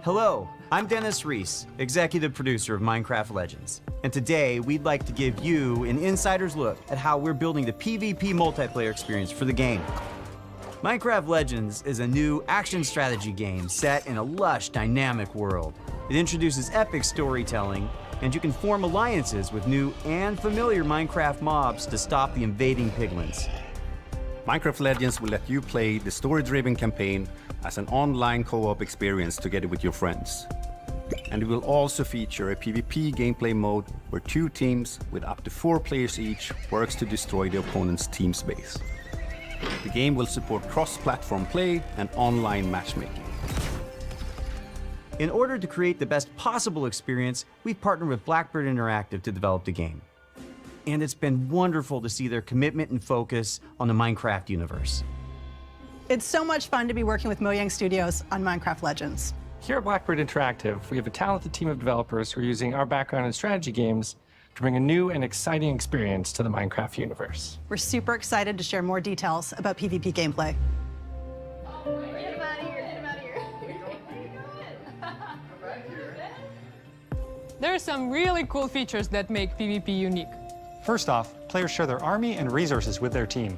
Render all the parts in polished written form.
Hello, I'm Dennis Reese, executive producer of Minecraft Legends. And today, we'd like to give you an insider's look at how we're building the PvP multiplayer experience for the game. Minecraft Legends is a new action strategy game set in a lush, dynamic world. It introduces epic storytelling, and you can form alliances with new and familiar Minecraft mobs to stop the invading piglins. Minecraft Legends will let you play the story-driven campaign as an online co-op experience together with your friends. And it will also feature a PvP gameplay mode where 2 teams with up to 4 players each works to destroy the opponent's team's base. The game will support cross-platform play and online matchmaking. In order to create the best possible experience, we've partnered with Blackbird Interactive to develop the game. And it's been wonderful to see their commitment and focus on the Minecraft universe. It's so much fun to be working with Mojang Studios on Minecraft Legends. Here at Blackbird Interactive, we have a talented team of developers who are using our background in strategy games to bring a new and exciting experience to the Minecraft universe. We're super excited to share more details about PvP gameplay. Get him out of here, get him out of here. There are some really cool features that make PvP unique. First off, players share their army and resources with their team.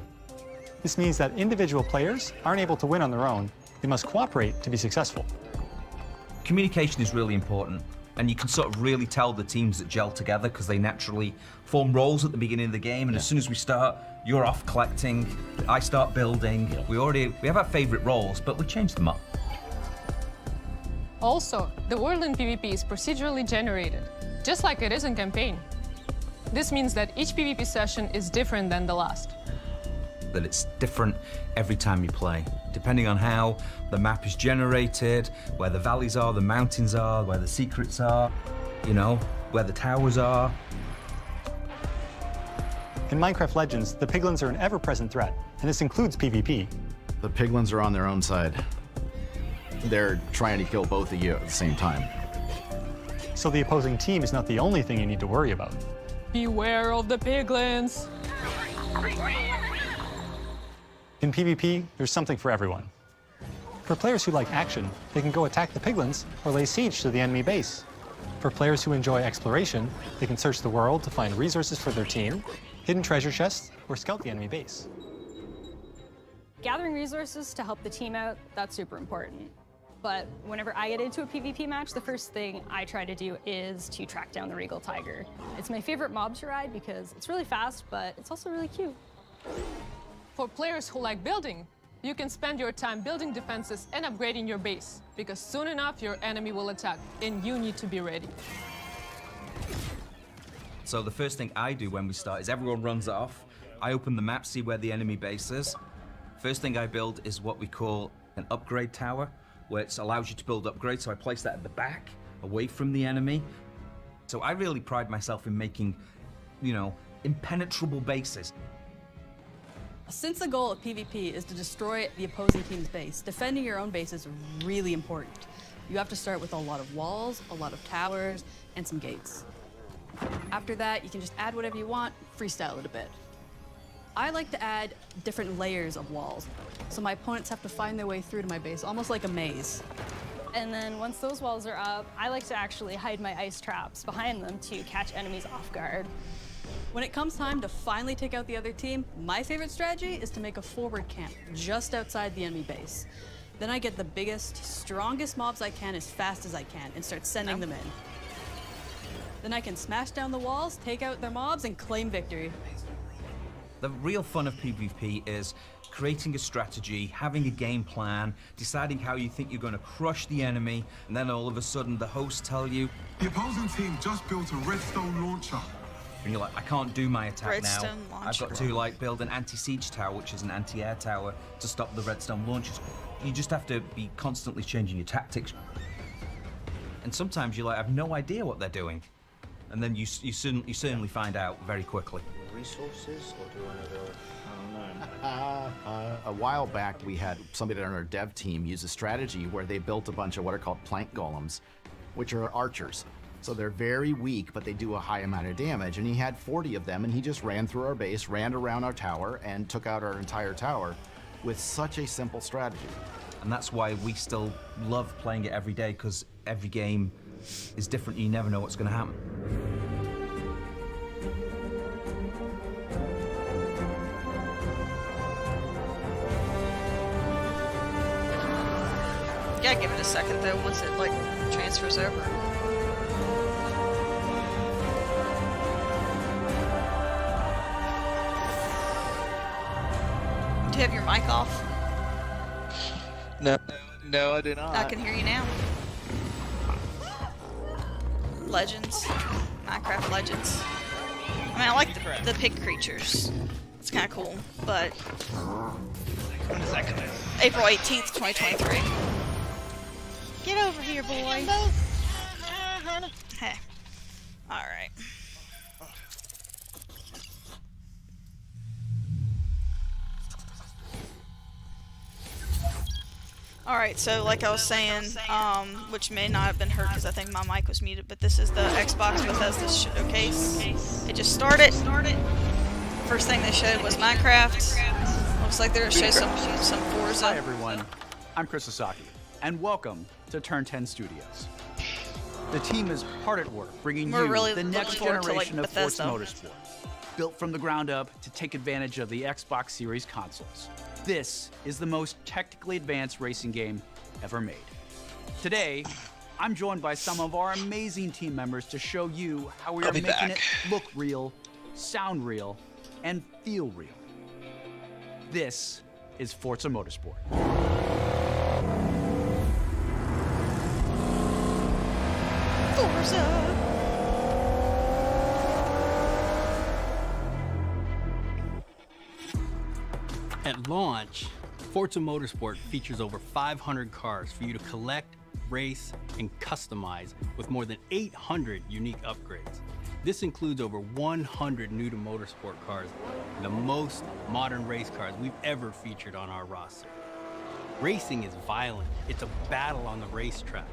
This means that individual players aren't able to win on their own. They must cooperate to be successful. Communication is really important, and you can sort of really tell the teams that gel together because they naturally form roles at the beginning of the game, and as soon as we start, you're off collecting, I start building. We have our favorite roles, but we change them up. Also, the world in PvP is procedurally generated, just like it is in campaign. This means that each PvP session is different than the last. That it's different every time you play, depending on how the map is generated, where the valleys are, the mountains are, where the secrets are, you know, where the towers are. In Minecraft Legends, the piglins are an ever-present threat, and this includes PvP. The piglins are on their own side. They're trying to kill both of you at the same time. So the opposing team is not the only thing you need to worry about. Beware of the piglins. In PvP, there's something for everyone. For players who like action, they can go attack the piglins or lay siege to the enemy base. For players who enjoy exploration, they can search the world to find resources for their team, hidden treasure chests, or scout the enemy base. Gathering resources to help the team out, that's super important. But whenever I get into a PvP match, the first thing I try to do is to track down the Regal Tiger. It's my favorite mob to ride because it's really fast, but it's also really cute. For players who like building, you can spend your time building defenses and upgrading your base, because soon enough your enemy will attack, and you need to be ready. So the first thing I do when we start is everyone runs off. I open the map, see where the enemy base is. First thing I build is what we call an upgrade tower, where it allows you to build upgrades. So I place that at the back, away from the enemy. So I really pride myself in making, you know, impenetrable bases. Since the goal of PvP is to destroy the opposing team's base, defending your own base is really important. You have to start with a lot of walls, a lot of towers, and some gates. After that, you can just add whatever you want, freestyle it a bit. I like to add different layers of walls, so my opponents have to find their way through to my base, almost like a maze. And then once those walls are up, I like to actually hide my ice traps behind them to catch enemies off guard. When it comes time to finally take out the other team, my favorite strategy is to make a forward camp just outside the enemy base. Then I get the biggest, strongest mobs I can as fast as I can and start sending them in. Then I can smash down the walls, take out their mobs, and claim victory. The real fun of PvP is creating a strategy, having a game plan, deciding how you think you're going to crush the enemy, and then all of a sudden the hosts tell you, the opposing team just built a redstone launcher. and you're like, I can't do my attack now. Redstone launcher. I've got to like build an anti-siege tower, which is an anti-air tower, to stop the redstone launchers. You just have to be constantly changing your tactics. And sometimes you're like, I have no idea what they're doing. And then you certainly find out very quickly. Resources, or do you want to go? I don't know. A while back, we had somebody on our dev team use a strategy where they built a bunch of what are called plank golems, which are archers. So they're very weak, but they do a high amount of damage. And he had 40 of them, and he just ran through our base, ran around our tower, and took out our entire tower. with such a simple strategy. And that's why we still love playing it every day, because every game is different. You never know what's going to happen. You gotta give it a second though once it like transfers over. Do you have your mic off? No, I do not. I can hear you now. Legends. Minecraft Legends. I mean, I like the pig creatures. It's kind of cool, but... When is that coming? April 18th, 2023. Get over here, boy. Hey. Alright. Alright, so like I was saying, which may not have been heard because I think my mic was muted, but this is the Xbox Bethesda showcase. It just started. First thing they showed was Minecraft. Looks like they're going to show some Forza. Hi everyone, I'm Chris Sasaki, and welcome to Turn 10 Studios. The team is hard at work bringing you really the next looking forward to, generation of Forza Bethesda. Motorsport, built from the ground up to take advantage of the Xbox Series consoles. This is the most technically advanced racing game ever made. Today, I'm joined by some of our amazing team members to show you how we are making it look real, sound real, and feel real. This is Forza Motorsport. Forza! At launch, Forza Motorsport features over 500 cars for you to collect, race, and customize with more than 800 unique upgrades. This includes over 100 new to motorsport cars, and the most modern race cars we've ever featured on our roster. Racing is violent. It's a battle on the racetrack.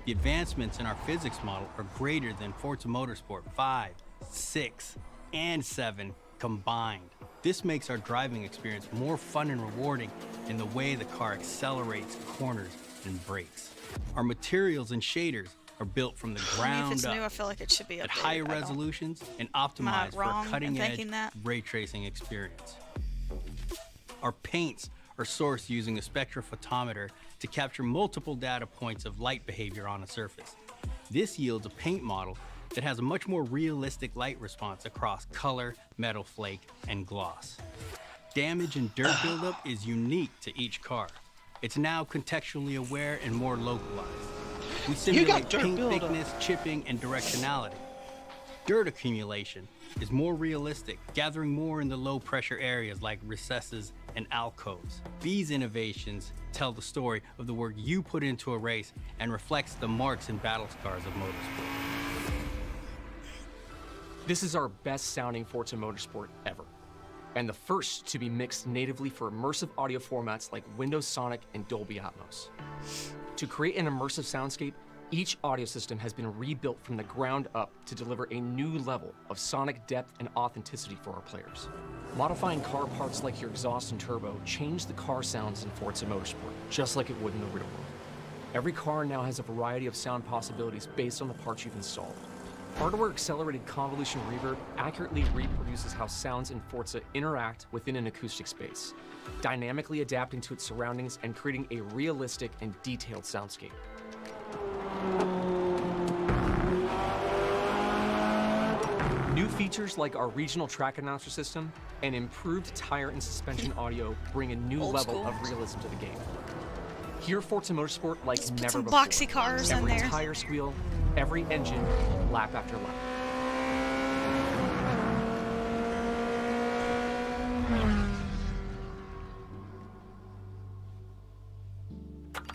The advancements in our physics model are greater than Forza Motorsport 5, 6, and 7 combined. This makes our driving experience more fun and rewarding in the way the car accelerates, corners, and brakes. Our materials and shaders are built from the ground if it's up new, I feel like it should be at updated. higher resolutions and optimized for a cutting-edge ray tracing experience. Our paints are sourced using a spectrophotometer to capture multiple data points of light behavior on a surface. This yields a paint model that has a much more realistic light response across color, metal flake, and gloss. Damage and dirt buildup is unique to each car. It's now contextually aware and more localized. We simulate paint thickness, chipping, and directionality. Dirt accumulation is more realistic, gathering more in the low-pressure areas like recesses and alcoves. These innovations tell the story of the work you put into a race and reflects the marks and battle scars of motorsport. This is our best sounding Forza Motorsport ever, and the first to be mixed natively for immersive audio formats like Windows Sonic and Dolby Atmos. To create an immersive soundscape, each audio system has been rebuilt from the ground up to deliver a new level of sonic depth and authenticity for our players. Modifying car parts like your exhaust and turbo change the car sounds in Forza Motorsport, just like it would in the real world. Every car now has a variety of sound possibilities based on the parts you've installed. Hardware-accelerated convolution reverb accurately reproduces how sounds in Forza interact within an acoustic space, dynamically adapting to its surroundings and creating a realistic and detailed soundscape. New features like our regional track announcer system and improved tire and suspension audio bring a new level of realism to the game. Hear Forza Motorsport like never some before. boxy cars in every there. tire squeal, every engine, lap after lap.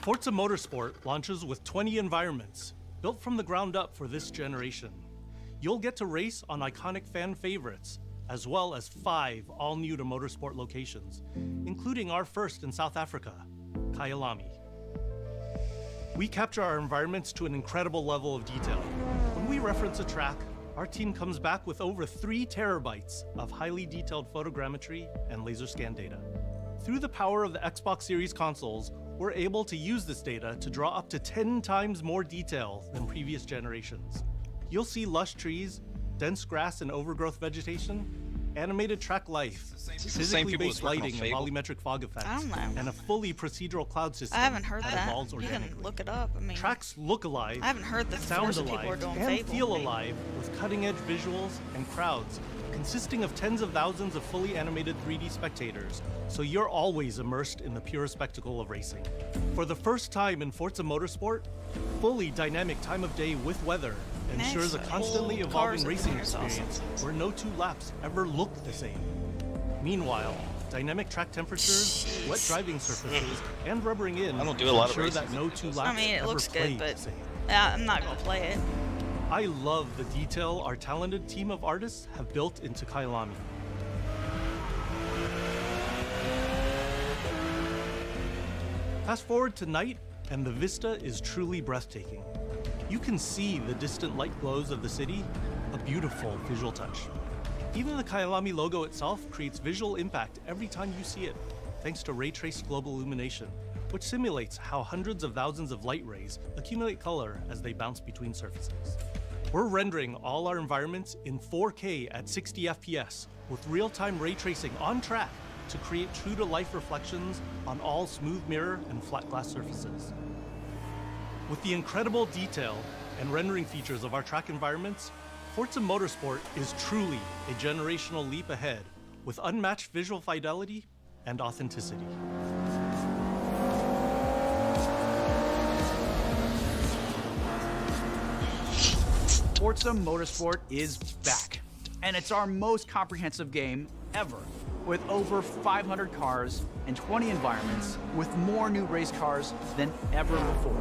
Forza Motorsport launches with 20 environments, built from the ground up for this generation. You'll get to race on iconic fan favorites, as well as 5 all-new to motorsport locations, including our first in South Africa, Kyalami. We capture our environments to an incredible level of detail. When we reference a track, our team comes back with over 3 terabytes of highly detailed photogrammetry and laser scan data. Through the power of the Xbox Series consoles, we're able to use this data to draw up to 10 times more detail than previous generations. You'll see lush trees, dense grass and overgrowth vegetation, animated track life, physically based lighting and volumetric fog effects, and a fully procedural cloud system. I haven't heard that that. evolves You organically. can look it up. I mean, Tracks look alive, I haven't heard that sound Forza people alive, are doing and Fable. feel alive with cutting-edge visuals and crowds consisting of tens of thousands of fully animated 3D spectators, so you're always immersed in the pure spectacle of racing. For the first time in Forza Motorsport, fully dynamic time of day with weather ensures a constantly evolving racing experience where no two laps ever look the same. Meanwhile, dynamic track temperatures, wet driving surfaces, and rubbering in I don't do a lot of ensure racing. that no two laps I mean, it ever looks play good, but the same. I'm not gonna play it. I love the detail our talented team of artists have built into Kailami. Fast forward to night, and the vista is truly breathtaking. You can see the distant light glows of the city, a beautiful visual touch. Even the Kailami logo itself creates visual impact every time you see it, thanks to ray-traced global illumination, which simulates how hundreds of thousands of light rays accumulate color as they bounce between surfaces. We're rendering all our environments in 4K at 60 FPS with real-time ray tracing on track to create true-to-life reflections on all smooth mirror and flat glass surfaces. With the incredible detail and rendering features of our track environments, Forza Motorsport is truly a generational leap ahead with unmatched visual fidelity and authenticity. Forza Motorsport is back, and it's our most comprehensive game ever, with over 500 cars and 20 environments, with more new race cars than ever before.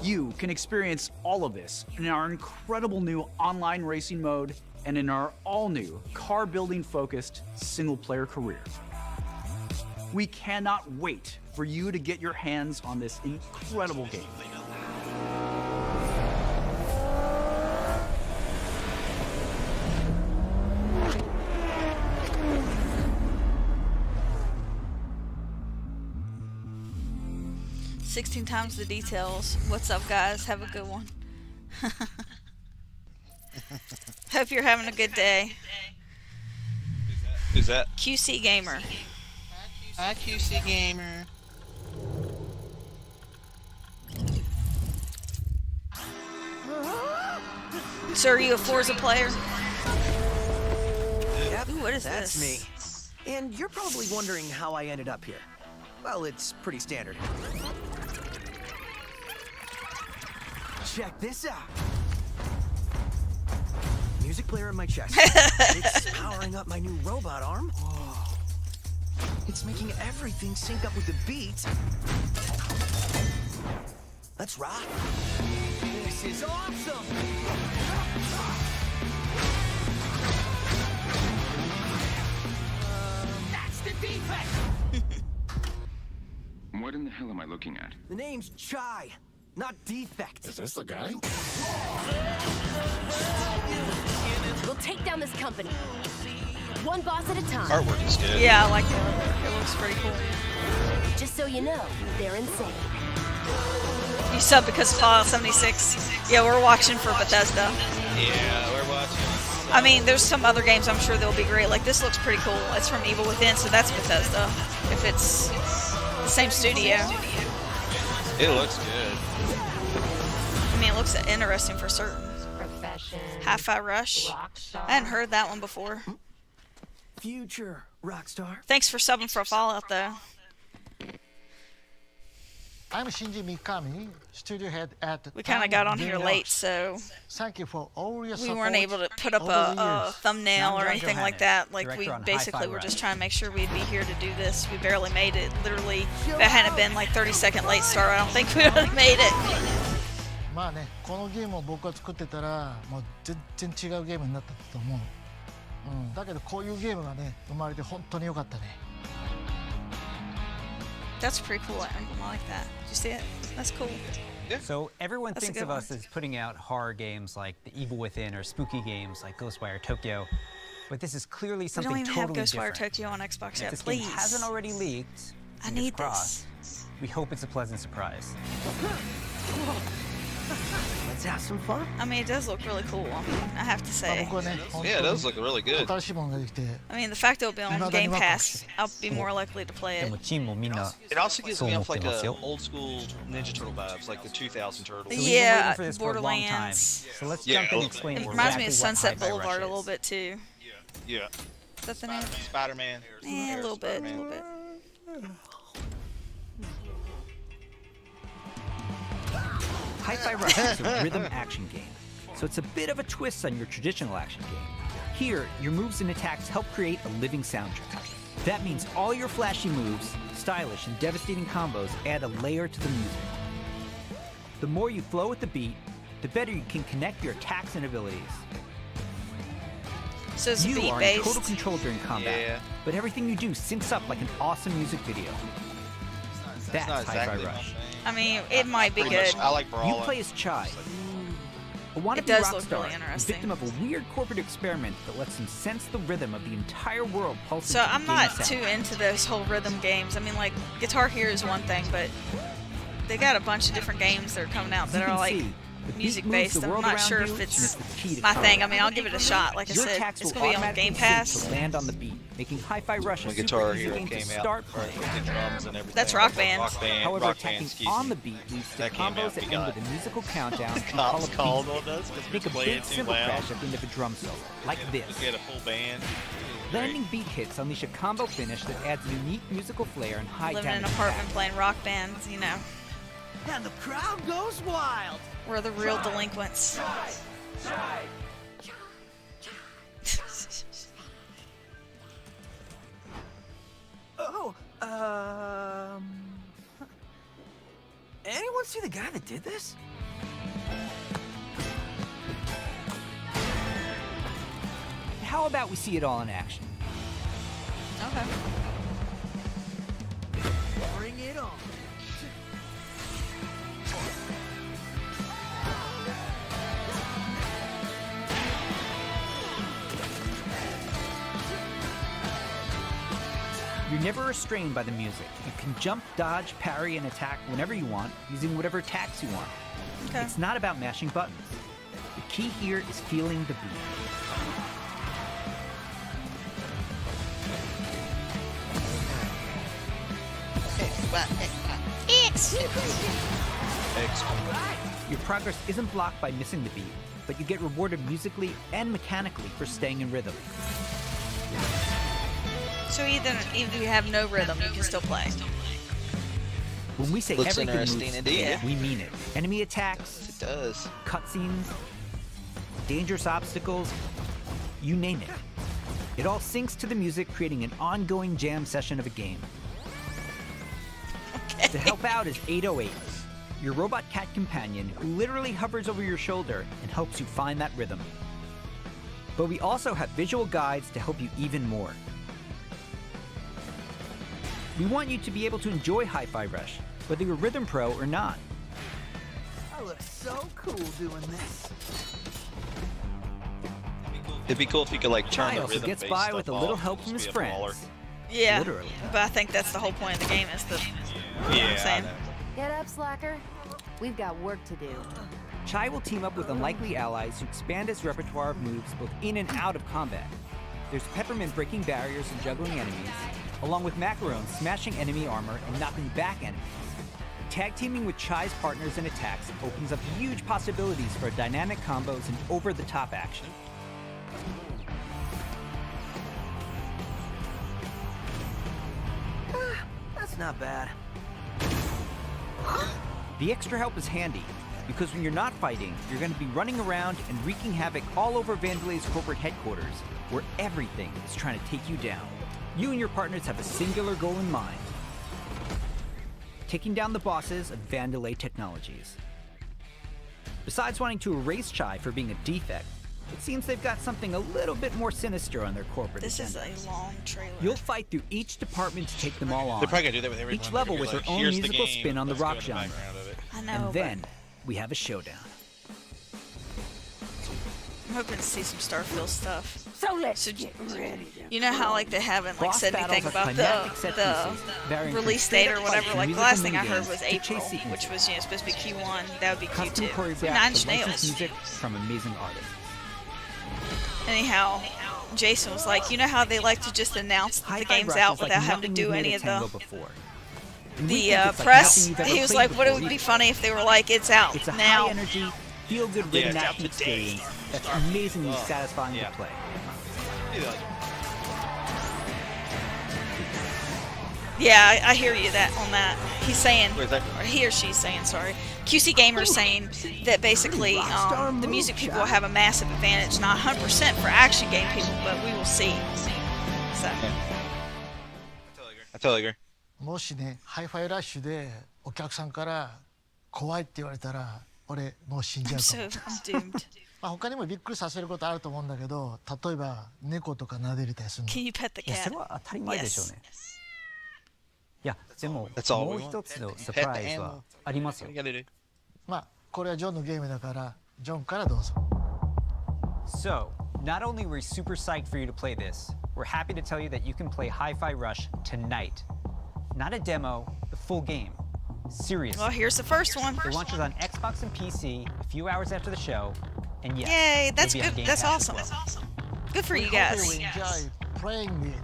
You can experience all of this in our incredible new online racing mode and in our all-new car-building-focused single-player career. We cannot wait for you to get your hands on this incredible game. "16 times the details." What's up, guys? Have a good one. Hope you're having a good day. Who's that? QC Gamer. Hi, QC Gamer. So are you a Forza player? Yep, Ooh, what is that's this? me. And you're probably wondering how I ended up here. Well, it's pretty standard. Check this out. Music player in my chest. It's powering up my new robot arm. Whoa. It's making everything sync up with the beat. Let's rock. This is awesome. That's the defect. What in the hell am I looking at? The name's Chai, not Defect. Is this the guy? We'll take down this company. One boss at a time. Artwork is good. Yeah, I like it. It looks pretty cool. Just so you know, they're insane. You sub because of Fallout 76. Yeah, we're watching for Bethesda. Yeah, we're watching. I mean, there's some other games I'm sure they'll be great. Like, this looks pretty cool. It's from Evil Within, so that's Bethesda. If it's the same studio. It looks good. I mean, it looks interesting for certain. Hi-Fi Rush. I hadn't heard that one before. Future Rockstar. Thanks for subbing for Fallout, though. I'm Shinji Mikami, studio head at. We kind of got on here late, so thank you for all your we support. weren't able to put up a thumbnail or anything like that. Like, we basically were just trying to make sure we'd be here to do this. We barely made it. Literally, if it hadn't been like 30-second late start, I don't think we would have made it. まあね、このゲームを僕が作ってたら、もう全然違うゲームになったと思う。だけどこういうゲームがね、生まれて本当に良かったね。That's pretty cool. I like that. Did you see it? That's cool. So everyone thinks of us as putting out horror games like The Evil Within or spooky games like Ghostwire Tokyo. But this is clearly We something don't even totally have Ghostwire different. Tokyo on Xbox If yet, this please. game hasn't already leaked, I fingers need crossed, this. we hope it's a pleasant surprise. Let's have some fun. I mean, it does look really cool. I have to say. Yeah, it does look really good. 新しいものができて I mean, the fact it'll be on Game Pass, I'll be more likely to play で it. もチームもみんな It also gives そう me 思っ off て like ます a よ。 old school Ninja Turtle vibes, like the 2000 Turtles. So we've been waiting Yeah, for this for a long time. Borderlands. So let's Yeah, jump in and okay. explain It exactly reminds me of what Sunset Hi-Fi Rush Boulevard a is. little bit too. Yeah. Is that the name? Spider-Man. Yeah, a little bit, a little bit. Hi-Fi Rush is a rhythm action game, so it's a bit of a twist on your traditional action game. Here, your moves and attacks help create a living soundtrack. That means all your flashy moves, stylish and devastating combos add a layer to the music. The more you flow with the beat, the better you can connect your attacks and abilities. So it's You are in beat-based. total control during combat, Yeah. but everything you do syncs up like an awesome music video. That's not Hi-Fi exactly my Rush. I mean, it might be Pretty good. much, I like You brawling. play as Chai, a wannabe It does rock look star, really interesting. victim of a weird corporate experiment that lets him sense the rhythm of the entire world pulsing So to the I'm game not sound. too into those whole rhythm games. I mean, like Guitar Hero is one thing, but they got a bunch of different games that are coming out As that you are can like see, the beat music moves based. the I'm world not around sure you, if and it's the key to my combat. thing. I mean, I'll give it a shot. Like I Your said, attacks it's will gonna be on automatically Game sync Pass. to land on the beat, making Hi-Fi Rush a When super Guitar easy Hero game to came out, start right, playing. with the drums and everything. That's Rock Band. Rock Band. However, Rock attacking Band, excuse on me. the beat leads to That came combos out, that we end got with a musical countdown and cops call of called beats. on us 'cause we Make a playing big too cymbal loud. crash at the end of a drum solo, like this. We get a full band. Landing beat hits unleash a combo finish that adds unique musical flair and high Living in an damage apartment attack. playing Rock Bands, you know. And the crowd goes wild. We're the real delinquents. Oh, anyone see the guy that did this? How about we see it all in action? Okay. Bring it on. You're never restrained by the music. You can jump, dodge, parry, and attack whenever you want, using whatever attacks you want. Okay. It's not about mashing buttons. The key here is feeling the beat. Your progress isn't blocked by missing the beat, but you get rewarded musically and mechanically for staying in rhythm. So even if you have no rhythm, you can still play. When we say Looks everything interesting moves, indeed. we mean it. Enemy attacks, It does. cutscenes, dangerous obstacles, you name it. It all syncs to the music, creating an ongoing jam session of a game. Okay. To help out is 808, your robot cat companion who literally hovers over your shoulder and helps you find that rhythm. But we also have visual guides to help you even more. We want you to be able to enjoy Hi-Fi Rush, whether you're a rhythm pro or not. I look so cool doing this. It'd be cool if you could like turn Chai the also rhythm gets based by stuff with a little off, help just from his be a brawler. friends. Yeah. Literally. But I think that's the whole point of the game is the. You know what I'm saying? Get up, slacker. We've got work to do. Chai will team up with unlikely allies who expand his repertoire of moves both in and out of combat. There's Peppermint breaking barriers and juggling enemies, along with Macaron smashing enemy armor and knocking back enemies. Tag teaming with Chai's partners and attacks opens up huge possibilities for dynamic combos and over-the-top action. That's not bad. The extra help is handy, because when you're not fighting, you're going to be running around and wreaking havoc all over Vandelay's corporate headquarters, where everything is trying to take you down. You and your partners have a singular goal in mind: taking down the bosses of Vandelay Technologies. Besides wanting to erase Chai for being a defect, it seems they've got something a little bit more sinister on their corporate This is agenda. a long trailer. You'll fight through each department to take them all on. They're probably gonna do that with every Each one. level They're with their like, own "Here's the musical game, spin on the let's go rock in the genre. background of it." I know. And then we have a showdown. hoping to see some Starfield stuff. So let's get ready. You know how like they haven't like Boss said anything battles are about climactic set the pieces, varying from release date or straight-up whatever. fights Like and the last music thing I heard minigames was to April, chase sequences. which was supposed to be Q1. That would be Custom Q2. choreographed Nine to Inch licensed Nails. music from amazing artists. Anyhow, Jason was like, you know how they like to just announce the game's out without having to do any of the press? He was like, what it would be funny if they were like, it's out It's a now. high energy, feel good rhythm action experience that's amazingly satisfying to play. Yeah, I hear you on that. He's saying, or he or she's saying, sorry. QC Gamer's saying that basically the music people will have a massive advantage, not 100% for action game people, but we will see. So. I totally agree. もしね、ハイファイラッシュでお客さんから怖いって言われたら、俺もう死んじゃうかも。I'm doomed. まあ他にもびっくりさせることあると思うんだけど、例えば猫とか撫でれたりするの。Can you pet the cat? いや、それは当たり前でしょうね。いや、でも That's all も we う want. 一つのサプライズはありますよ。まあこれはジョンのゲームだから、ジョンからどうぞ。So, not only were we super psyched for you to play this, we're happy to tell you that you can play Hi-Fi Rush tonight. Not a demo, the full game. Seriously. Well, here's the first one. It launches on Xbox and PC a few hours after the show, and yes, Yay, that's you'll be on good. Game That's Pass as awesome. well. Good for you We guys. hope you enjoy playing it.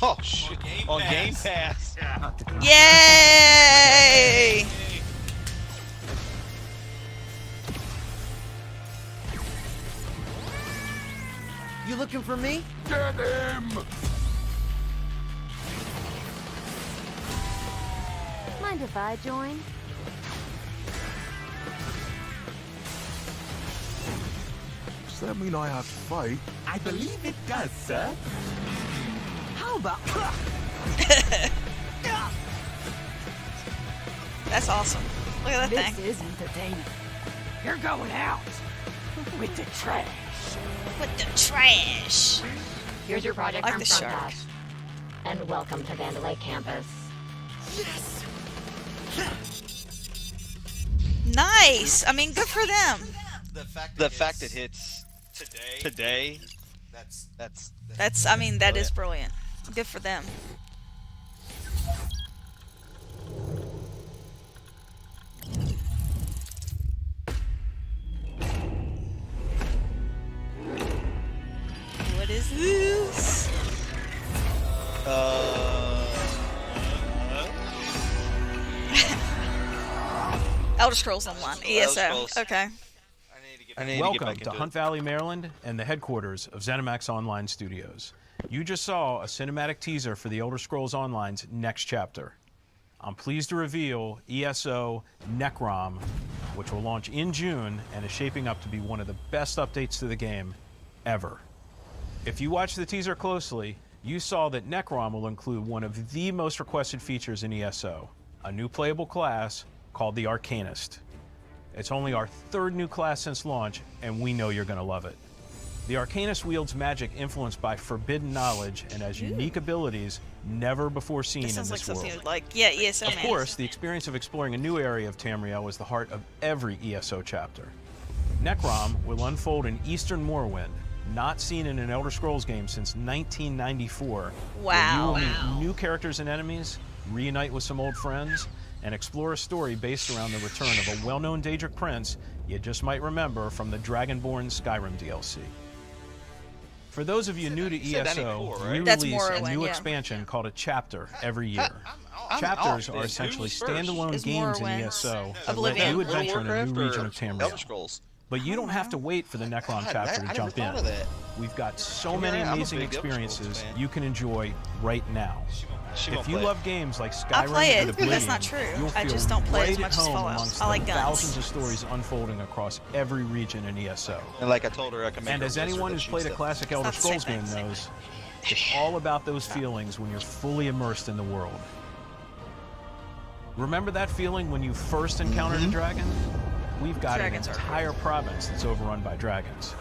Oh shit! On Game Pass. Yay! You looking for me? Get him! Mind if I join? Does that mean I have to fight? I believe it does, sir. How about... That's awesome. Look at that This thing. is entertaining. You're going out with the trash. With the trash. Here's your project Like from the Front shark. Dash. And welcome to Vandalay Campus. Yes! Nice. I mean, good for them. The fact it hits today. That's. I mean, that is brilliant. Good for them. What is this? Elder Scrolls Online. ESO. Okay. Welcome to Hunt Valley, Maryland, and the headquarters of ZeniMax Online Studios. You just saw a cinematic teaser for the Elder Scrolls Online's next chapter. I'm pleased to reveal ESO Necrom, which will launch in June and is shaping up to be one of the best updates to the game ever. If you watched the teaser closely, you saw that Necrom will include one of the most requested features in ESO, a new playable class called the Arcanist. It's only our third new class since launch, and we know you're going to love it. The Arcanist wields magic influenced by forbidden knowledge and has unique abilities never before seen in That sounds like this something world. you'd like. Yeah, ESO. Of course, the experience of exploring a new area of Tamriel is the heart of every ESO chapter. Necrom will unfold in Eastern Morrowind, not seen in an Elder Scrolls game since 1994. Wow. Where you will meet new characters and enemies, reunite with some old friends, and explore a story based around the return of a well-known Daedric prince you just might remember from the Dragonborn Skyrim DLC. For those of you new to ESO, we That's release a Morrowind, new yeah. expansion called a chapter every year. Chapters are essentially standalone Is games in Morrowind ESO that let Oblivion? you adventure in a Warcraft new region or of Tamriel. Elder Scrolls? But you don't have to wait for the Necrom chapter to jump in. We've got so many amazing experiences you can enjoy right now. She If won't you play it. love games like I Skyrim play it, and but Oblivion, that's not true. you'll I feel just don't play right as much at as home Fallout. amongst I like the guns. thousands of stories unfolding across every region in ESO. And like I told her, I can make And her as a wizard anyone that who's shoots played a stuff. classic Elder not the same Scrolls game thing. knows, it's all about those feelings when you're fully immersed in the world. Remember that feeling when you first encountered a dragon? We've got Dragons an are entire province that's overrun by dragons.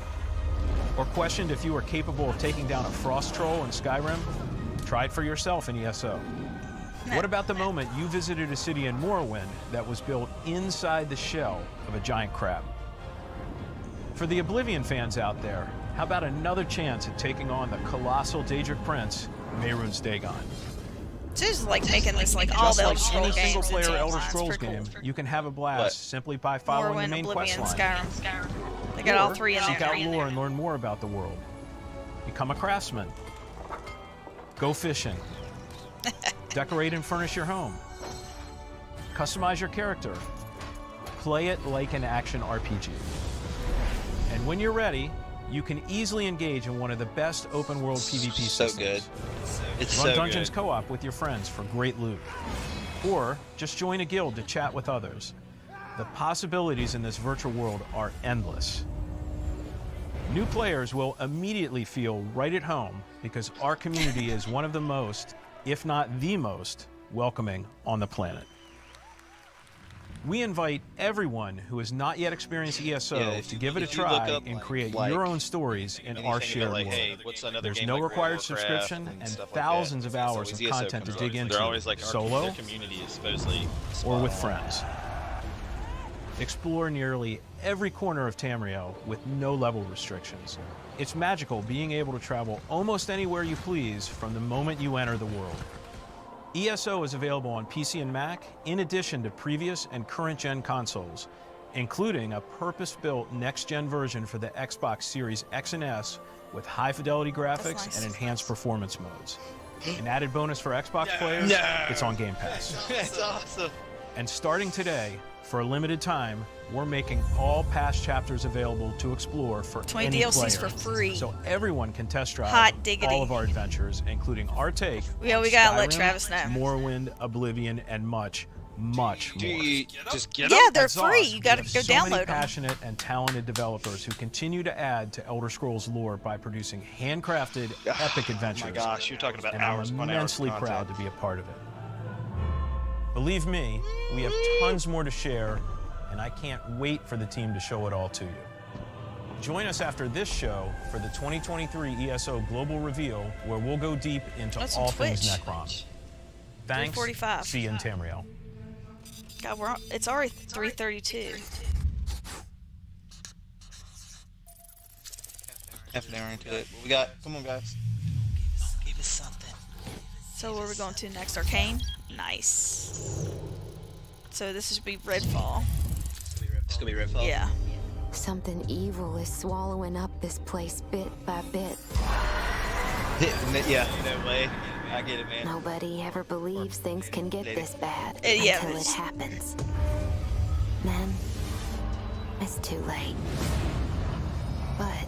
Or questioned if you were capable of taking down a frost troll in Skyrim? Try it for yourself in ESO. What about the moment you visited a city in Morrowind that was built inside the shell of a giant crab? For the Oblivion fans out there, how about another chance at taking on the colossal Daedric Prince, Mehrunes Dagon? So just like making this like all the Elder Scrolls games. Just like any single-player Elder online. Scrolls It's pretty game, cool. you can have a blast simply by following the Morrowind, main quest Oblivion, line. Skyrim. They got all three in there. Seek out lore and learn more about the world. Become a craftsman. Go fishing. Decorate and furnish your home. Customize your character. Play it like an action RPG. And when you're ready, you can easily engage in one of the best open-world PvP systems. So good. It's Run so Dungeons good. co-op with your friends for great loot. Or just join a guild to chat with others. The possibilities in this virtual world are endless. New players will immediately feel right at home because our community is one of the most, if not the most, welcoming on the planet. We invite everyone who has not yet experienced ESO to give it a try and create your own stories in our shared world. Hey, what's another There's game no like World required of Warcraft subscription and stuff like thousands that. of hours It's of always ESO content to comes dig up. into They're always like solo their community is supposedly or spot with on. friends. Explore nearly every corner of Tamriel with no level restrictions. It's magical being able to travel almost anywhere you please from the moment you enter the world. ESO is available on PC and Mac in addition to previous and current gen consoles, including a purpose-built next-gen version for the Xbox Series X and S with high-fidelity graphics and enhanced performance modes. An added bonus for Xbox players, it's on Game Pass. That's awesome. And starting today, for a limited time, we're making all past chapters available to explore for 20 any DLCs player. for free. So everyone can test drive Hot diggity. all of our adventures, including our take Yeah, on we gotta let Skyrim, Travis know. Morrowind, Oblivion, and much more. Just get Yeah, they're That's free. awesome. You gotta We go have so many download them. passionate and talented developers who continue to add to Elder Scrolls lore by producing handcrafted, epic adventures. Oh my gosh, you're talking about and hours I'm upon hours immensely of proud content. to be a part of it. Believe me, we have tons more to share, and I can't wait for the team to show it all to you. Join us after this show for the 2023 ESO Global Reveal, where we'll go deep into That's all on things Twitch. Necron. Thanks. 3:45. See you in Tamriel. God, it's already 3:32. Half an hour into it. We got, come on guys. Give us something. So where are we going to next? Arcane? Nice. So this should be Redfall. It's gonna be Redfall. Yeah. Something evil is swallowing up this place bit by bit. Yeah, no way. I get it, man. Nobody ever believes things can get this bad Yeah, until it it's- happens. Then, it's too late. But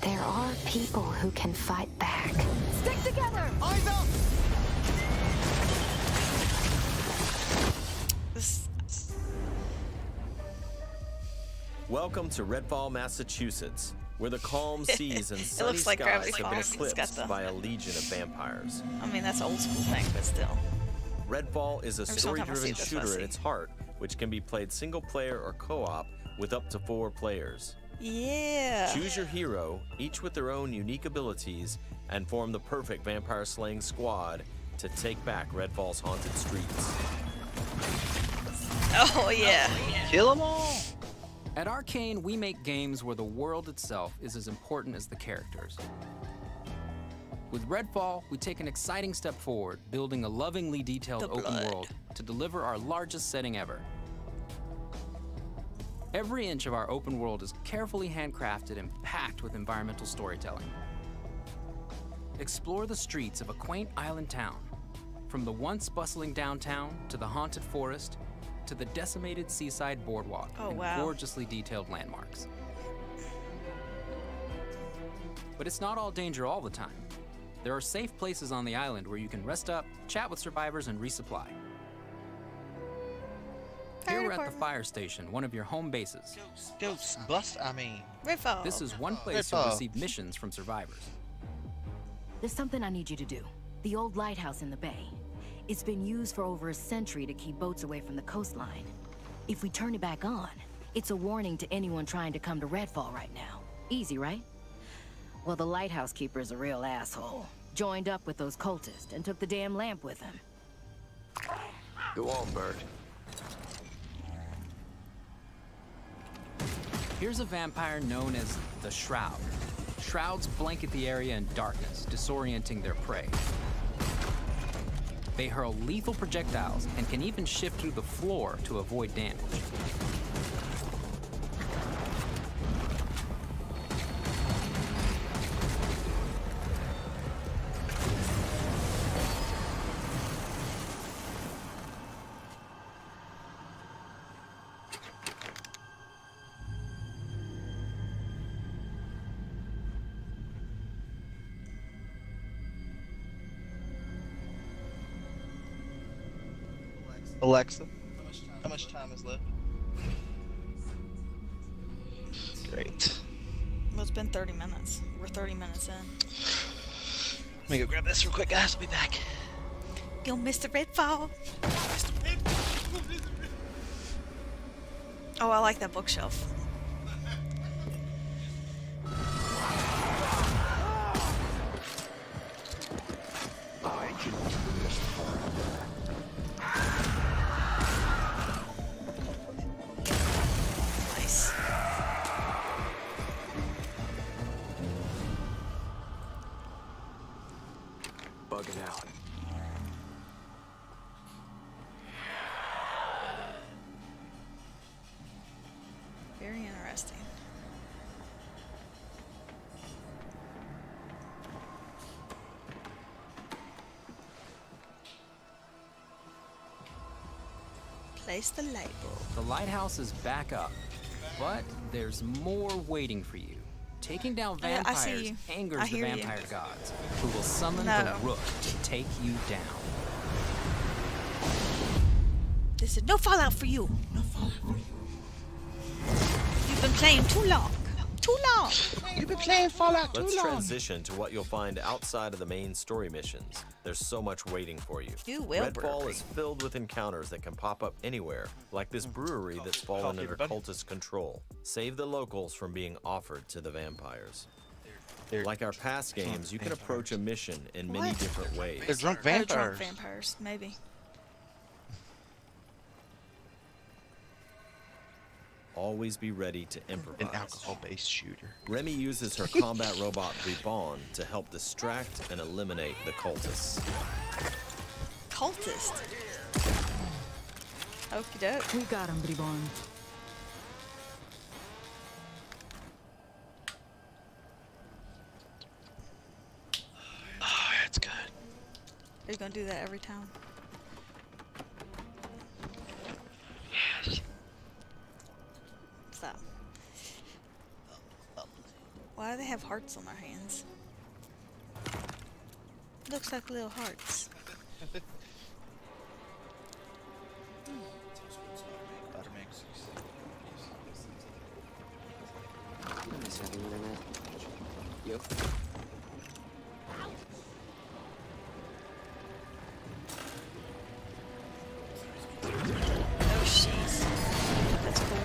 there are people who can fight back. Stick together! Eyes up! Welcome to Redfall, Massachusetts, where the calm seas and sunny looks like Gravity skies have been Falls. It's got eclipsed the- by a legion of vampires. I mean, that's an old school thing, but still. Redfall is a Every single time I see story-driven it, that's shooter what I at its heart, which can be played single-player or co-op with up to 4 players. Yeah. Choose your hero, each with their own unique abilities, and form the perfect vampire-slaying squad to take back Redfall's haunted streets. Oh, yeah. Kill them all! At Arcane, we make games where the world itself is as important as the characters. With Redfall, we take an exciting step forward, building a lovingly detailed The open blood. world to deliver our largest setting ever. Every inch of our open world is carefully handcrafted and packed with environmental storytelling. Explore the streets of a quaint island town, from the once bustling downtown to the haunted forest to the decimated seaside boardwalk and gorgeously detailed landmarks. But it's not all danger all the time. There are safe places on the island where you can rest up, chat with survivors, and resupply. Here we're at the fire station, one of your home bases. Ghosts bust, I mean. Redfall. This is one place Redfall. you'll receive missions from survivors. There's something I need you to do. The old lighthouse in the bay. It's been used for over a century to keep boats away from the coastline. If we turn it back on, it's a warning to anyone trying to come to Redfall right now. Easy, right? Well, the lighthouse keeper's a real asshole. Joined up with those cultists and took the damn lamp with him. Go on, Bert. Here's a vampire known as the Shroud. Shrouds blanket the area in darkness, disorienting their prey. They hurl lethal projectiles and can even shift through the floor to avoid damage. Alexa, how much time is left? Great. Well, it's been 30 minutes. We're 30 minutes in. Let me go grab this real quick, guys. I'll be back. Yo, Mr. Redfall. Oh, I like that bookshelf. Nice. Bugging out. Very interesting. Place the label. The lighthouse is back up, but there's more waiting for you. Taking down I see vampires you. angers I the hear you. vampire gods, who will summon No. the Rook to take you down. This is no fallout for you. No fallout for you. You've been playing too long. Too long. You've been playing Fallout too Let's long. transition to what you'll find outside of the main story missions. There's so much waiting for you. You will, Redfall brewery. is filled with encounters that can pop up anywhere, like this brewery that's fallen Coffee, under everybody. cultist control. Save the locals from being offered to the vampires. Like our past games, you can approach a mission in many What? different ways. They're drunk Oh, vampires. drunk vampires, maybe. Always be ready to improvise. An alcohol-based shooter. Remy uses her combat robot Vaughn to help distract and eliminate the cultists. Cultist. Okie doke. We got him, Bribon. Oh, that's good. Are you gonna do that every time? Yes. Stop. Why do they have hearts on their hands? Looks like little hearts. Oh, jeez. That's cool.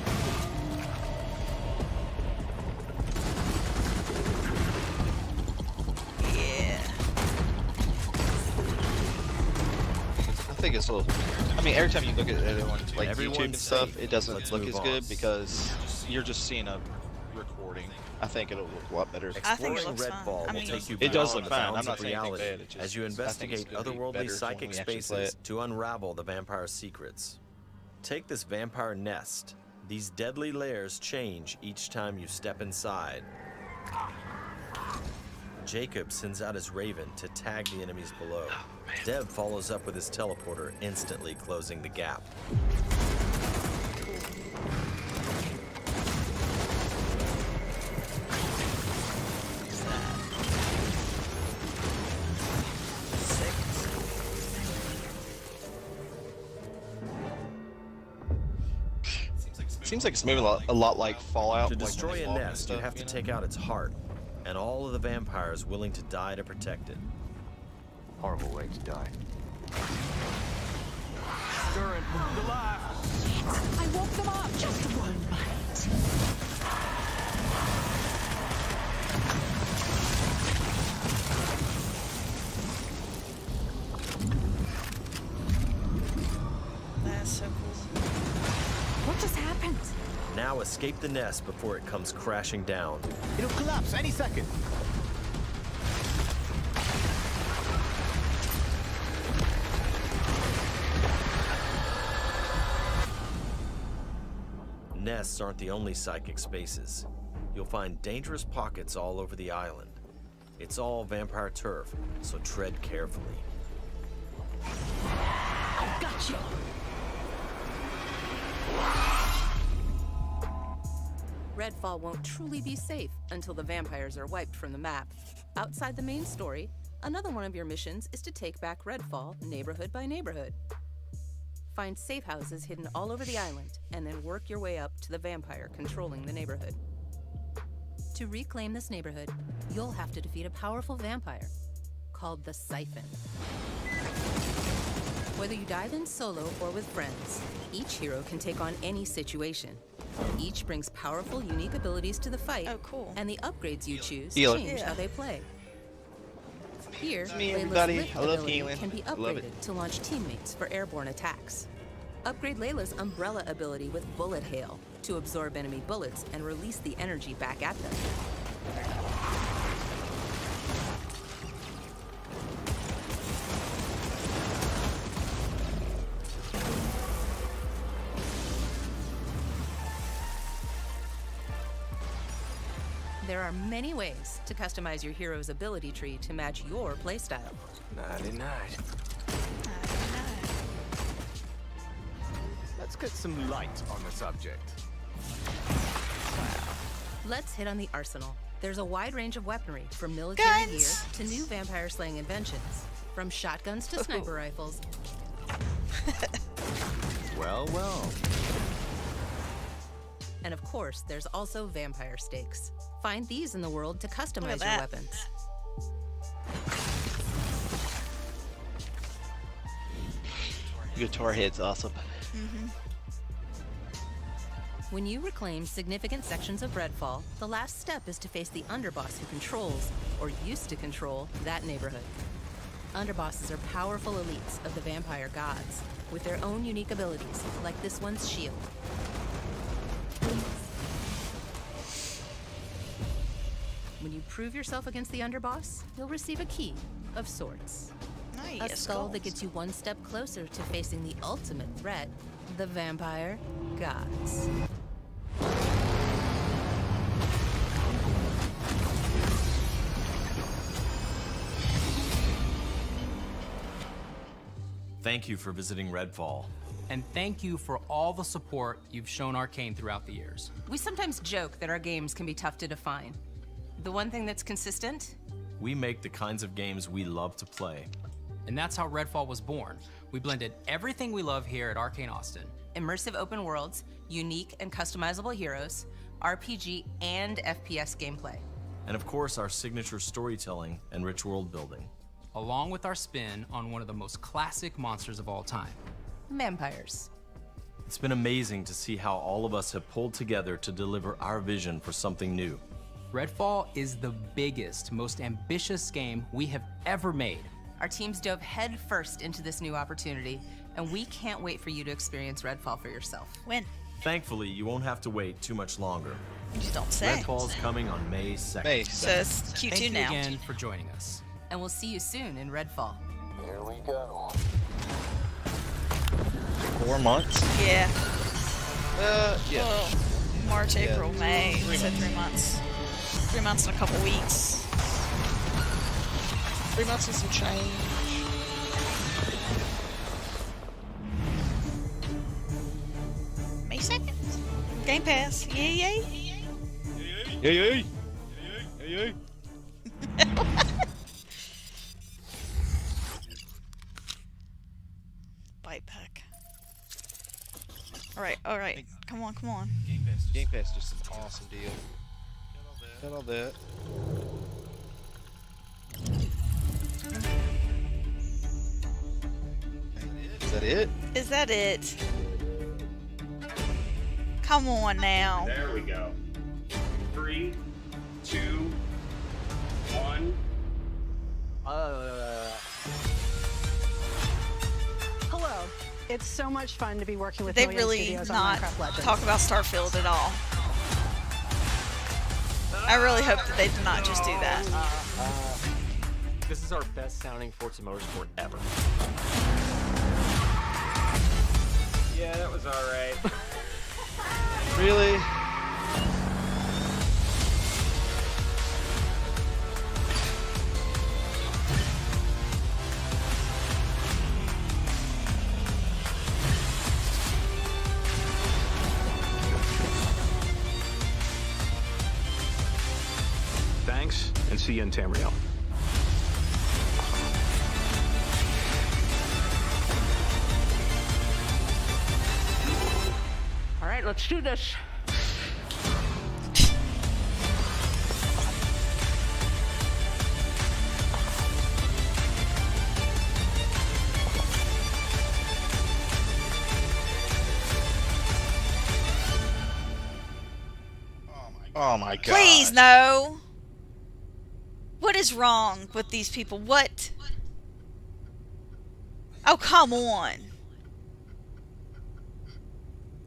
Yeah. I think it's a little. I mean, every time you look at everyone like Everyone's YouTube and stuff, safe. it doesn't Let's look move as on. good because you're just seeing a recording. I think it'll look a lot better. I think it Exploring looks Redfall fun. I will mean, take you It does beyond look the fun. I'm bounds not of saying anything reality bad. It just- as you I think it's investigate gonna be otherworldly better when psychic we actually play spaces it. to unravel the vampire's secrets. Take this vampire nest. These deadly layers change each time you step inside. Jacob sends out his raven to tag the enemies below. Dev follows up with his teleporter, instantly closing the gap. Seems like it's moving a lot like Fallout. To like when destroy they a walk and nest, you stuff, have to know? take out its heart, and all of the vampires willing to die to protect it. Horrible way to die. Stirring the life. I woke them up. Just one bite. that's so cool. What just happened? Now a escape the nest before it comes crashing down. It'll collapse any second. Nests aren't the only psychic spaces. You'll find dangerous pockets all over the island. It's all vampire turf, so tread carefully. Gotcha! Redfall won't truly be safe until the vampires are wiped from the map. Outside the main story, another one of your missions is to take back Redfall neighborhood by neighborhood. Find safe houses hidden all over the island, and then work your way up to the vampire controlling the neighborhood. To reclaim this neighborhood, you'll have to defeat a powerful vampire called the Siphon. Whether you dive in solo or with friends, each hero can take on any situation. Each brings powerful, unique abilities to the fight, and the upgrades you choose change how they play. Here, Layla's lift ability can be upgraded to launch teammates for airborne attacks. Upgrade Layla's umbrella ability with bullet hail to absorb enemy bullets and release the energy back at them. There are many ways to customize your hero's ability tree to match your playstyle. 99. Let's get some light on the subject. Let's hit on the arsenal. There's a wide range of weaponry, from military gear to new vampire-slaying inventions. From shotguns to sniper rifles. Well, well. And of course, there's also vampire stakes. Find these in the world to customize your weapons. Guitar Head's awesome. When you reclaim significant sections of Redfall, the last step is to face the underboss who controls, or used to control, that neighborhood. Underbosses are powerful elites of the vampire gods, with their own unique abilities, like this one's shield. When you prove yourself against the underboss, you'll receive a key of sorts. Nice. A skull that gets you one step closer to facing the ultimate threat, the vampire gods. Thank you for visiting Redfall. And thank you for all the support you've shown Arcane throughout the years. We sometimes joke that our games can be tough to define. The one thing that's consistent? We make the kinds of games we love to play. And that's how Redfall was born. We blended everything we love here at Arcane Austin. Immersive open worlds, unique and customizable heroes, RPG and FPS gameplay. And of course, our signature storytelling and rich world building. Along with our spin on one of the most classic monsters of all time. Vampires. It's been amazing to see how all of us have pulled together to deliver our vision for something new. Redfall is the biggest, most ambitious game we have ever made. Our teams dove headfirst into this new opportunity, and we can't wait for you to experience Redfall for yourself. When? Thankfully, you won't have to wait too much longer. You just don't say. Redfall's coming on May 2nd. So it's Q2 Thank you now. again for joining us. And we'll see you soon in Redfall. Here we go. 4 months? Yeah. Yeah. Oh, March, Yeah. April, May. You said 3 months. 3 months and a couple weeks. 3 months and some change. May 2nd. Game Pass. Yay, yay. Yay, yay. Yay, yay. Bite pack. Alright, alright. Come on, come on. Game Pass is just an awesome deal. Got all that. Is that it? Is that it? Come on now. There we go. 3, 2, 1. Hello. It's so much fun to be working with They Million really Studios on not Minecraft Legends. talk about Starfield at all. I really hope that they did not just do that. This is our best sounding Forza Motorsport ever. Yeah, that was alright. Really? Thanks, and see you in Tamriel. All right, let's do this. Oh my god. Please, no. What is wrong with these people? What? Oh, come on.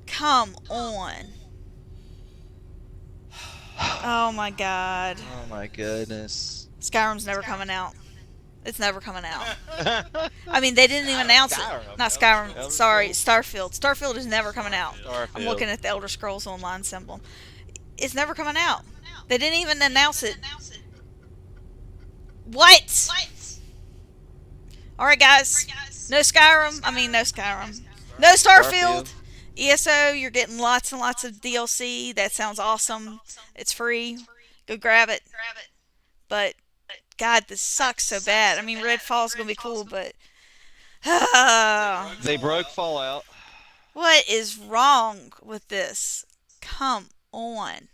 Come on. Oh my god. Oh my goodness. Skyrim's never coming out. It's never coming out. I mean, they didn't even announce it. Not Skyrim. Sorry, Starfield. Starfield is never coming out. I'm looking at the Elder Scrolls Online symbol. It's never coming out. They didn't even announce it. What? Alright, guys. No Skyrim. I mean, no Skyrim. No Starfield. ESO, you're getting lots and lots of DLC. That sounds awesome. It's free. Go grab it. But, God, this sucks so bad. I mean, Redfall's going to be cool, but... They broke Fallout. What is wrong with this? Come on.